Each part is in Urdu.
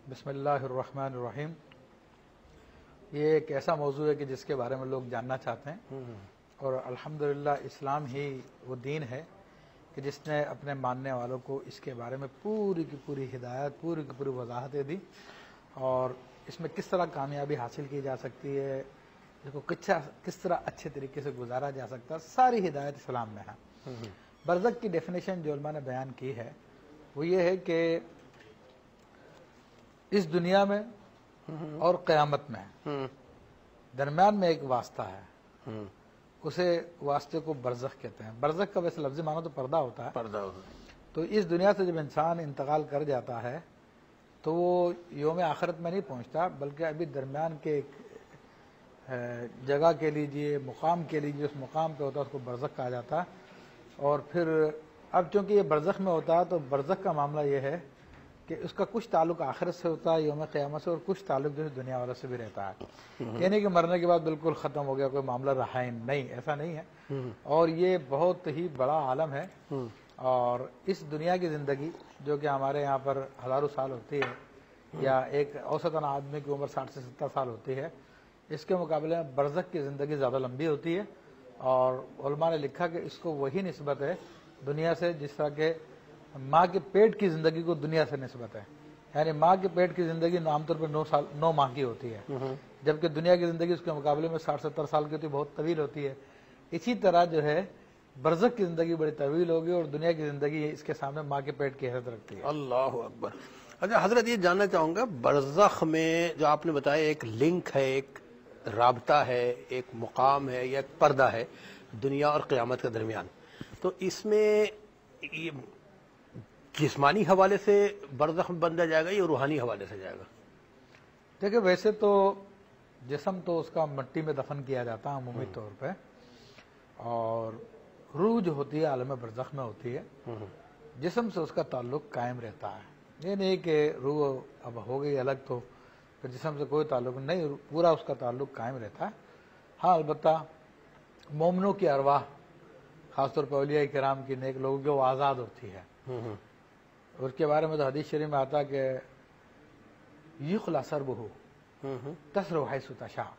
بسم اللہ الرحمن الرحیم۔ یہ ایک ایسا موضوع ہے کہ جس کے بارے میں لوگ جاننا چاہتے ہیں، اور الحمدللہ اسلام ہی وہ دین ہے کہ جس نے اپنے ماننے والوں کو اس کے بارے میں پوری کی پوری ہدایت، پوری کی پوری وضاحتیں دی، اور اس میں کس طرح کامیابی حاصل کی جا سکتی ہے، اس کو کس طرح اچھے طریقے سے گزارا جا سکتا ہے، ساری ہدایت اسلام میں ہے۔ برزخ کی ڈیفینیشن جو علماء نے بیان کی ہے وہ یہ ہے کہ اس دنیا میں اور قیامت میں درمیان میں ایک واسطہ ہے، اسے واسطے کو برزخ کہتے ہیں۔ برزخ کا ویسے لفظی معنی تو پردہ ہوتا ہے۔ تو اس دنیا سے جب انسان انتقال کر جاتا ہے تو وہ یوم آخرت میں نہیں پہنچتا، بلکہ ابھی درمیان کے ایک جگہ کے لیجئے، مقام کے لیجئے، اس مقام پہ ہوتا ہے، اس کو برزخ کہا جاتا ہے۔ اور پھر اب چونکہ یہ برزخ میں ہوتا ہے تو برزخ کا معاملہ یہ ہے کہ اس کا کچھ تعلق آخرت سے ہوتا ہے، یوم قیامت سے، اور کچھ تعلق جو ہے دنیا والوں سے بھی رہتا ہے۔ یعنی کہ مرنے کے بعد بالکل ختم ہو گیا، کوئی معاملہ رہا ہی نہیں، ایسا نہیں ہے۔ اور یہ بہت ہی بڑا عالم ہے، اور اس دنیا کی زندگی جو کہ ہمارے یہاں پر ہزاروں سال ہوتی ہے، یا ایک اوسطاً آدمی کی عمر 60 سے 70 سال ہوتی ہے، اس کے مقابلے میں برزخ کی زندگی زیادہ لمبی ہوتی ہے۔ اور علماء نے لکھا کہ اس کو وہی نسبت ہے دنیا سے جس طرح کہ ماں کے پیٹ کی زندگی کو دنیا سے نسبت ہے۔ یعنی ماں کے پیٹ کی زندگی عام طور پر 9 ماہ کی ہوتی ہے، جبکہ دنیا کی زندگی اس کے مقابلے میں 60-70 سال کی ہوتی ہے، بہت طویل ہوتی ہے۔ اسی طرح جو ہے برزخ کی زندگی بڑی طویل ہوگی، اور دنیا کی زندگی اس کے سامنے ماں کے پیٹ کی حیثیت رکھتی ہے۔ اللہ اکبر۔ اچھا حضرت، یہ جاننا چاہوں گا، برزخ میں جو آپ نے بتایا ایک لنک ہے، ایک رابطہ ہے، ایک مقام ہے یا ایک پردہ ہے دنیا اور قیامت کے درمیان، تو اس میں یہ جسمانی حوالے سے برزخ میں بندھا جائے گا یا روحانی حوالے سے جائے گا؟ دیکھیں، ویسے تو جسم تو اس کا مٹی میں دفن کیا جاتا ہے عمومی طور پہ، اور روح جو ہوتی ہے عالم برزخ میں ہوتی ہے، جسم سے اس کا تعلق قائم رہتا ہے۔ یہ نہیں کہ روح اب ہو گئی الگ تو پھر جسم سے کوئی تعلق نہیں، پورا اس کا تعلق قائم رہتا ہے۔ ہاں، البتہ مومنوں کی ارواح، خاص طور پر اولیاء کرام کی، نیک لوگوں کی، وہ آزاد ہوتی ہے۔ اس کے بارے میں تو حدیث شریف میں آتا کہ یخلع سربہ تسرح حیث تشاء،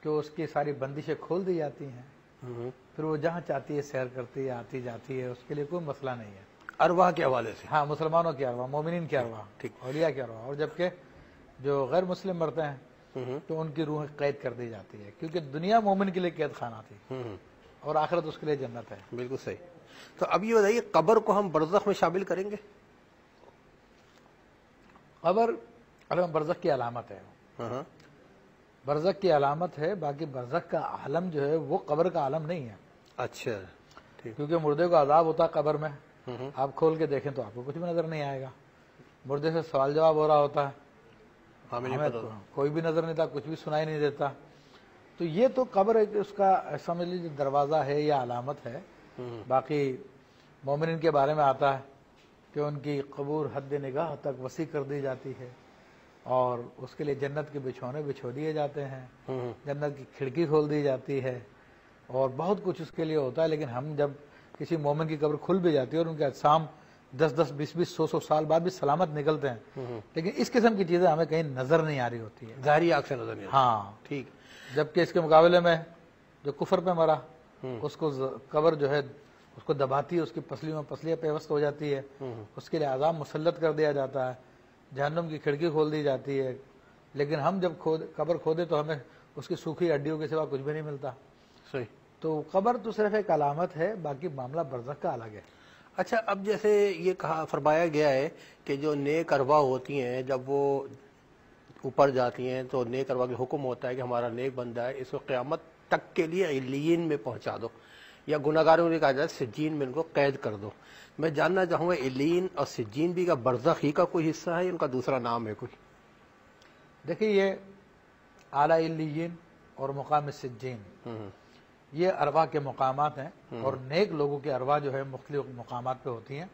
کہ اس کی ساری بندشیں کھول دی جاتی ہیں، پھر وہ جہاں چاہتی ہے سیر کرتی ہے، آتی جاتی ہے، اس کے لیے کوئی مسئلہ نہیں ہے۔ ارواح کے حوالے سے؟ ہاں، مسلمانوں کی ارواح، مومنین کی ارواح، اولیاء کی ارواح، اور جبکہ جو غیر مسلم مرتے ہیں تو ان کی روح قید کر دی جاتی ہے، کیونکہ دنیا مومن کے لیے قید خانہ تھی اور آخرت اس کے لیے جنت ہے۔ بالکل صحیح۔ تو اب یہ بتائیے، قبر کو ہم برزخ میں شامل کریں گے؟ قبر عالم برزخ کی علامت ہے، برزخ کی علامت ہے، باقی برزخ کا عالم جو ہے وہ قبر کا عالم نہیں ہے۔ اچھا، کیونکہ مردے کو عذاب ہوتا ہے قبر میں، آپ کھول کے دیکھیں تو آپ کو کچھ بھی نظر نہیں آئے گا، مردے سے سوال جواب ہو رہا ہوتا ہے، ہمیں کوئی بھی نظر نہیں تھا، کچھ بھی سنائی نہیں دیتا۔ تو یہ تو قبر ایک اس کا سمجھ لیجیے دروازہ ہے یا علامت ہے۔ باقی مومنین کے بارے میں آتا ہے کہ ان کی قبور حد نگاہ تک وسیع کر دی جاتی ہے، اور اس کے لیے جنت کے بچھونے بچھو دیے جاتے ہیں، جنت کی کھڑکی کھول دی جاتی ہے، اور بہت کچھ اس کے لیے ہوتا ہے۔ لیکن ہم جب کسی مومن کی قبر کھل بھی جاتی ہے اور ان کے اجسام 10-10, 20-20, 100 سال بعد بھی سلامت نکلتے ہیں، لیکن اس قسم کی چیزیں ہمیں کہیں نظر نہیں آ رہی ہوتی ہے، ظاہری آنکھ سے نظر نہیں آتی۔ ہاں ٹھیک۔ جبکہ اس کے مقابلے میں جو کفر پہ مرا، اس کو قبر جو ہے اس کو دباتی ہے، اس کی پسلیوں میں پسلیاں پیوست ہو جاتی ہے، اس کے لیے عذاب مسلط کر دیا جاتا ہے، جہنم کی کھڑکی کھول دی جاتی ہے۔ لیکن ہم جب قبر کھودے تو ہمیں اس کی سوکھی ہڈیوں کے سوا کچھ بھی نہیں ملتا۔ صحیح۔ تو قبر تو صرف ایک علامت ہے، باقی معاملہ برزخ کا الگ ہے۔ اچھا، اب جیسے یہ فرمایا گیا ہے کہ جو نیک ارواح ہوتی ہیں جب وہ اوپر جاتی ہیں تو نیک ارواح کے حکم ہوتا ہے کہ ہمارا نیک بندہ ہے، اس کو قیامت تک کے لیے علیین میں پہنچا دو، یا گناہگاروں نے کہا جائے سجین میں ان کو قید کر دو۔ میں جاننا چاہوں گا، علیین اور سجین بھی کا برزخ ہی کا کوئی حصہ ہے یا ان کا دوسرا نام ہے کوئی؟ دیکھیے، یہ اعلیٰ علیین اور مقام سجین یہ ارواح کے مقامات ہیں، اور نیک لوگوں کی ارواح جو ہے مختلف مقامات پہ ہوتی ہیں۔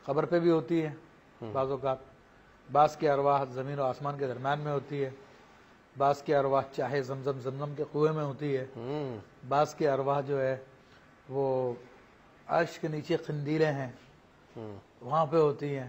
قبر پہ بھی ہوتی ہے بعض اوقات، بعض کی ارواح زمین و آسمان کے درمیان میں ہوتی ہے، بعض کی ارواح چاہے زمزم کے کنویں میں ہوتی ہے، بعض کی ارواح جو ہے وہ عرش کے نیچے قندیلیں ہیں وہاں پہ ہوتی ہیں۔